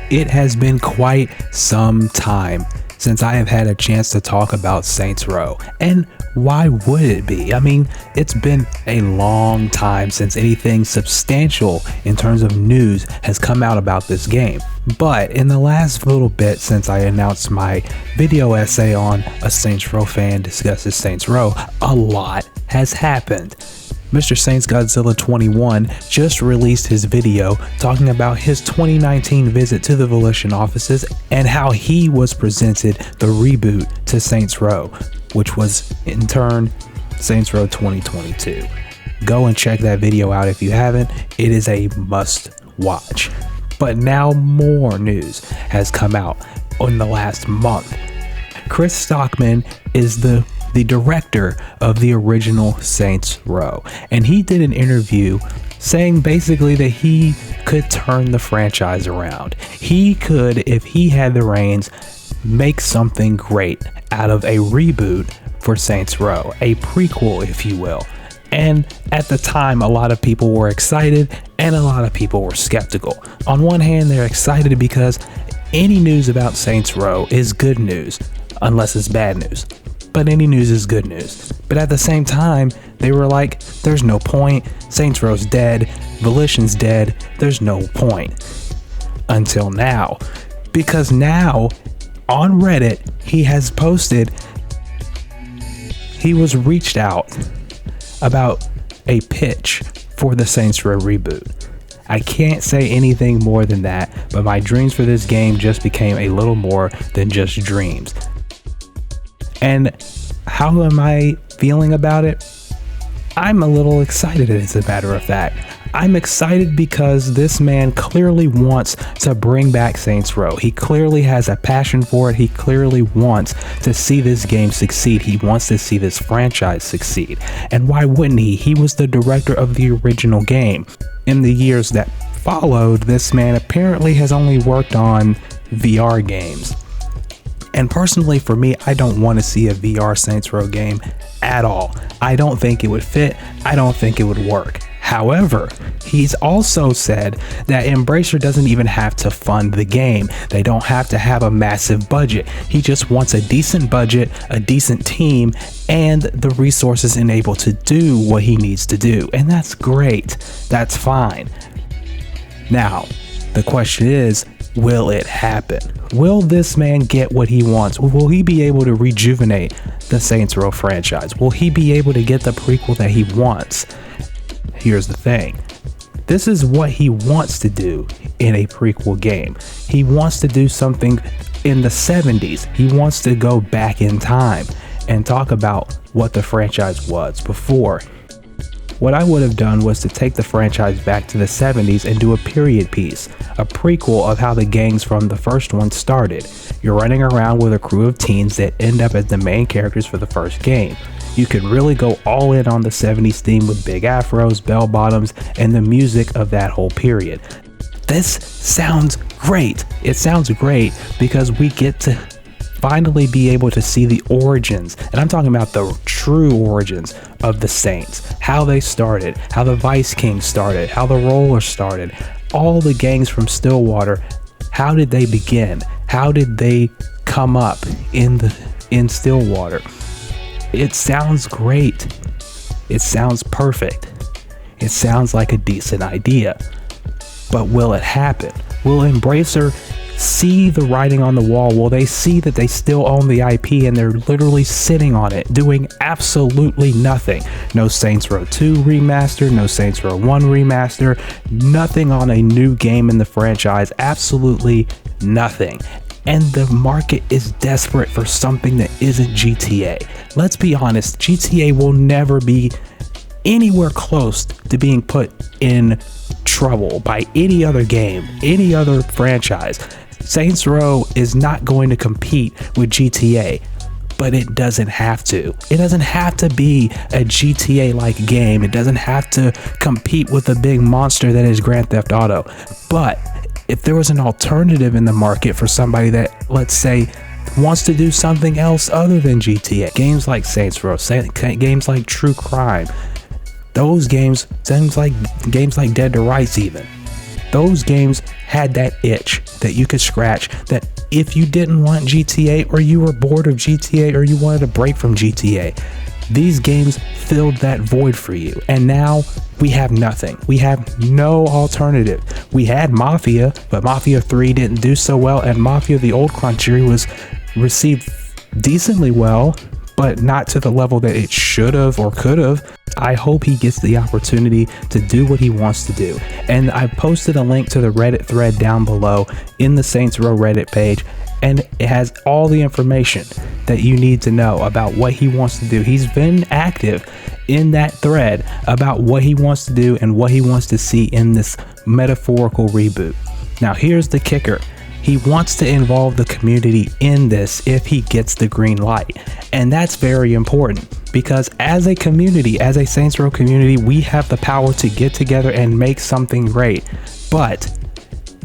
It has been quite some time since I have had a chance to talk about Saints Row, and why would it be? I mean, it's been a long time since anything substantial in terms of news has come out about this game. But in the last little bit since I announced my video essay on A Saints Row Fan Discusses Saints Row, a lot has happened. Mr. Saints Godzilla 21 just released his video talking about his 2019 visit to the Volition offices and how he was presented the reboot to Saints Row, which was in turn Saints Row 2022. Go and check that video out if you haven't. It is a must watch. But now more news has come out in the last month. Chris Stockman is the director of the original Saints Row, and he did an interview saying basically that he could turn the franchise around. He could, if he had the reins, make something great out of a reboot for Saints Row, a prequel if you will. And at the time, a lot of people were excited and a lot of people were skeptical. On one hand, they're excited because any news about Saints Row is good news, unless it's bad news. But any news is good news. But at the same time, they were like, there's no point. Saints Row's dead. Volition's dead. There's no point. Until now. Because now, on Reddit, he has posted, he was reached out about a pitch for the Saints Row reboot. I can't say anything more than that, but my dreams for this game just became a little more than just dreams. And how am I feeling about it? I'm a little excited, as a matter of fact. I'm excited because this man clearly wants to bring back Saints Row. He clearly has a passion for it. He clearly wants to see this game succeed. He wants to see this franchise succeed. And why wouldn't he? He was the director of the original game. In the years that followed, this man apparently has only worked on VR games. And personally for me, I don't want to see a VR Saints Row game at all. I don't think it would fit. I don't think it would work. However, he's also said that Embracer doesn't even have to fund the game. They don't have to have a massive budget. He just wants a decent budget, a decent team, and the resources enabled to do what he needs to do. And that's great. That's fine. Now, the question is, will it happen? Will this man get what he wants? Will he be able to rejuvenate the Saints Row franchise? Will he be able to get the prequel that he wants? Here's the thing. This is what he wants to do in a prequel game. He wants to do something in the 70s. He wants to go back in time and talk about what the franchise was before. What I would have done was to take the franchise back to the 70s and do a period piece, a prequel of how the gangs from the first one started. You're running around with a crew of teens that end up as the main characters for the first game. You could really go all in on the 70s theme with big afros, bell bottoms, and the music of that whole period. This sounds great. It sounds great because we get to finally be able to see the origins, and I'm talking about the true origins of the Saints, how they started, how the Vice Kings started, how the Rollers started, all the gangs from Stillwater. How did they begin? How did they come up in Stillwater? It sounds great. It sounds perfect. It sounds like a decent idea. But will it happen? Will Embracer see the writing on the wall? Will they see that they still own the IP and they're literally sitting on it, doing absolutely nothing? No Saints Row 2 remaster, no Saints Row 1 remaster, nothing on a new game in the franchise, absolutely nothing. And the market is desperate for something that isn't GTA. Let's be honest, GTA will never be anywhere close to being put in trouble by any other game, any other franchise. Saints Row is not going to compete with GTA, but it doesn't have to. It doesn't have to be a GTA-like game. It doesn't have to compete with the big monster that is Grand Theft Auto. But if there was an alternative in the market for somebody that, let's say, wants to do something else other than GTA, games like Saints Row, games like True Crime, those games, games like Dead to Rights even, those games had that itch that you could scratch, that if you didn't want GTA, or you were bored of GTA, or you wanted a break from GTA, these games filled that void for you. And now we have nothing. We have no alternative. We had Mafia, but Mafia 3 didn't do so well, and Mafia the Old Frontier was received decently well, but not to the level that it should have or could have. I hope he gets the opportunity to do what he wants to do. And I posted a link to the Reddit thread down below in the Saints Row Reddit page, and it has all the information that you need to know about what he wants to do. He's been active in that thread about what he wants to do and what he wants to see in this metaphorical reboot. Now, here's the kicker. He wants to involve the community in this if he gets the green light. And that's very important, because as a community, as a Saints Row community, we have the power to get together and make something great. But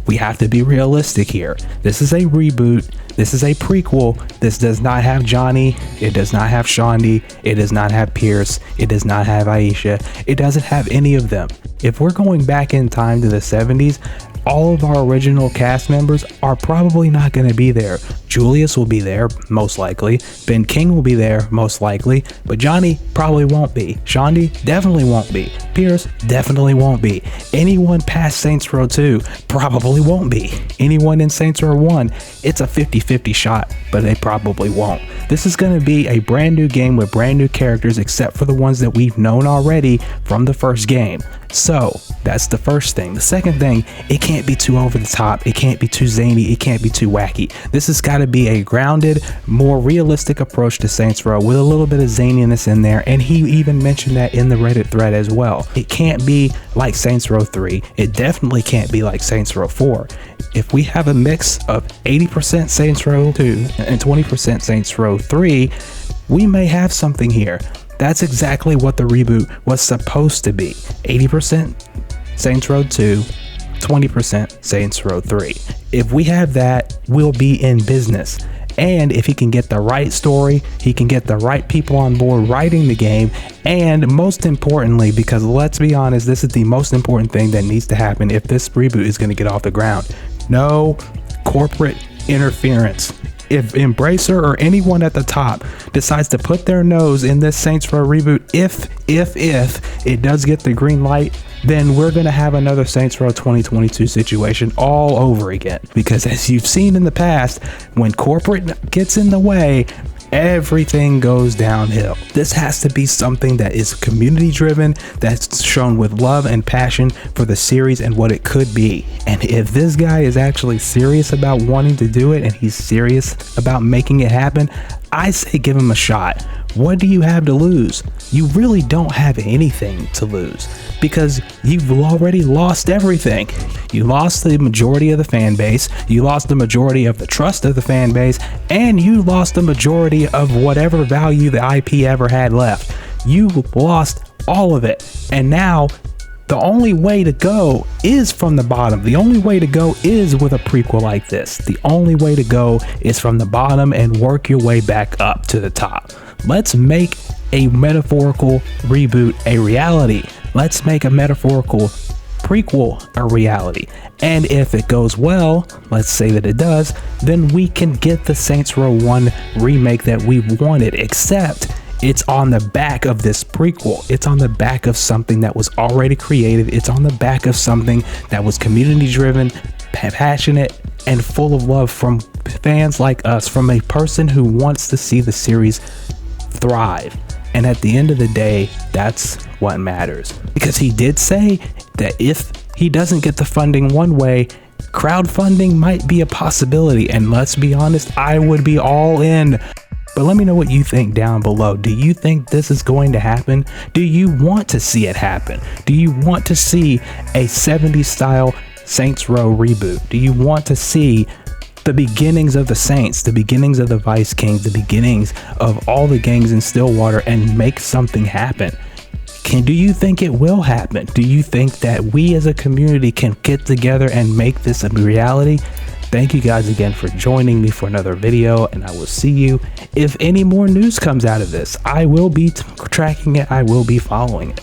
we have to be realistic here. This is a reboot. This is a prequel. This does not have Johnny. It does not have Shaundi. It does not have Pierce. It does not have Aisha. It doesn't have any of them. If we're going back in time to the 70s, all of our original cast members are probably not going to be there. Julius will be there, most likely. Ben King will be there, most likely. But Johnny probably won't be. Shaundi definitely won't be. Pierce definitely won't be. Anyone past Saints Row 2 probably won't be. Anyone in Saints Row 1, it's a 50-50 shot, but they probably won't. This is going to be a brand new game with brand new characters, except for the ones that we've known already from the first game. So that's the first thing. The second thing, it can't be too over the top. It can't be too zany. It can't be too wacky. This has got to be a grounded, more realistic approach to Saints Row with a little bit of zaniness in there. And he even mentioned that in the Reddit thread as well. It can't be like Saints Row 3. It definitely can't be like Saints Row 4. If we have a mix of 80% Saints Row 2 and 20% Saints Row 3, we may have something here. That's exactly what the reboot was supposed to be. 80% Saints Row 2, 20% Saints Row 3. If we have that, we'll be in business. And if he can get the right story, he can get the right people on board writing the game, and most importantly, because let's be honest, this is the most important thing that needs to happen if this reboot is going to get off the ground. No corporate interference. If Embracer or anyone at the top decides to put their nose in this Saints Row reboot, if it does get the green light, then we're going to have another Saints Row 2022 situation all over again. Because as you've seen in the past, when corporate gets in the way, everything goes downhill. This has to be something that is community driven, that's shown with love and passion for the series and what it could be. And if this guy is actually serious about wanting to do it, and he's serious about making it happen, I say give him a shot. What do you have to lose? You really don't have anything to lose, because you've already lost everything. You lost the majority of the fan base, you lost the majority of the trust of the fan base, and you lost the majority of whatever value the IP ever had left. You lost all of it, and now the only way to go is from the bottom. The only way to go is with a prequel like this. The only way to go is from the bottom and work your way back up to the top. Let's make a metaphorical reboot a reality. Let's make a metaphorical prequel a reality. And if it goes well, let's say that it does, then we can get the Saints Row 1 remake that we wanted, except it's on the back of this prequel. It's on the back of something that was already created. It's on the back of something that was community driven, passionate, and full of love from fans like us, from a person who wants to see the series thrive. And at the end of the day, that's what matters. Because he did say that if he doesn't get the funding one way, crowdfunding might be a possibility. And let's be honest, I would be all in. But let me know what you think down below. Do you think this is going to happen? Do you want to see it happen? Do you want to see a 70s style Saints Row reboot? Do you want to see the beginnings of the Saints, the beginnings of the Vice Kings, the beginnings of all the gangs in Stillwater, and make something happen? Do you think it will happen? Do you think that we as a community can get together and make this a reality? Thank you guys again for joining me for another video, and I will see you if any more news comes out of this. I will be tracking it. I will be following it.